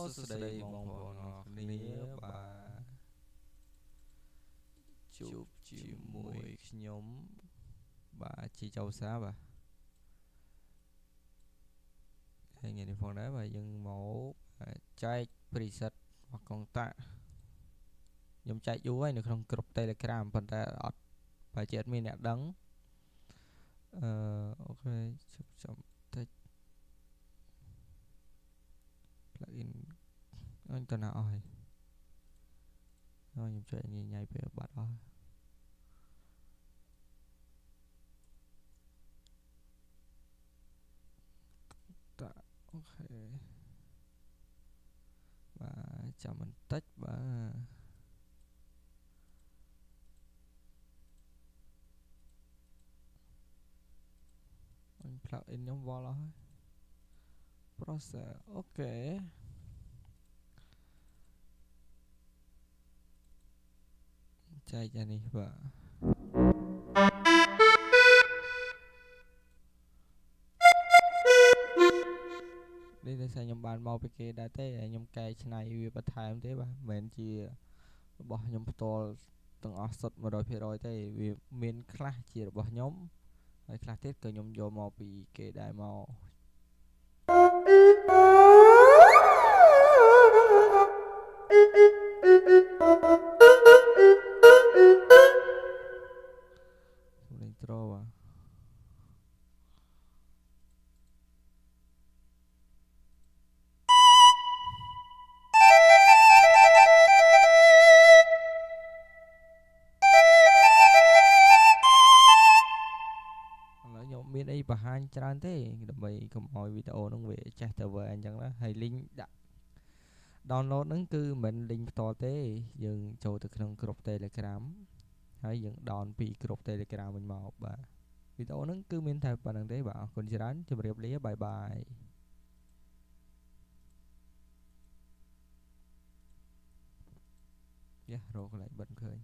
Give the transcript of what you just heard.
សួស្តីបងប្អូនអរគ្នាបាទជួបជាមួយខ្ញុំបាទជីចៅសាបាទហើយថ្ងៃនេះផងដែរបាទយើងមកចែកប្រិសិទ្ធរបស់កុងតាក់ខ្ញុំចែកយូរហើយនៅក្នុងក្រុម Telegram ប៉ុន្តែអត់ប្រហែលជាអត់មានអ្នកដឹងអូខេចាំតិច plugin អញតើណាអស់ហើយខ្ញុំចែកញ៉ៃពេលបាត់អស់តាអូខេបាទចាំបន្តិចបាទអញ plugin ខ្ញុំវល់អស់ហើយ process អូខេចែកអានេះបាទនេះតែខ្ញុំបានមកពីគេដែរទេខ្ញុំកែច្នៃវាបន្ថែមទេបាទមិនមែនជារបស់ខ្ញុំផ្ទាល់ទាំងអស់សុទ្ធ 100% ទេវាមានខ្លះជារបស់ខ្ញុំហើយខ្លះទៀតក៏ខ្ញុំយកមកពីគេដែរមកលេងត្រូបាទមានអីបង្ហាញច្រើនទេដើម្បីកុំឲ្យវីដេអូហ្នឹងវាចេះតែវែងអញ្ចឹងណាហើយ link ដាក់ download ហ្នឹងគឺមិនមែន link ផ្ទាល់ទេយើងចូលទៅក្នុងក្រុម Telegram ហើយយើង down ពីក្រុម Telegram វិញមកបាទវីដេអូហ្នឹងគឺមានតែប៉ុណ្្នឹងទេបាទអរគុណច្រើនជម្រាបលាបាយបាយយ៉ារកកន្លែងបិទឃើញ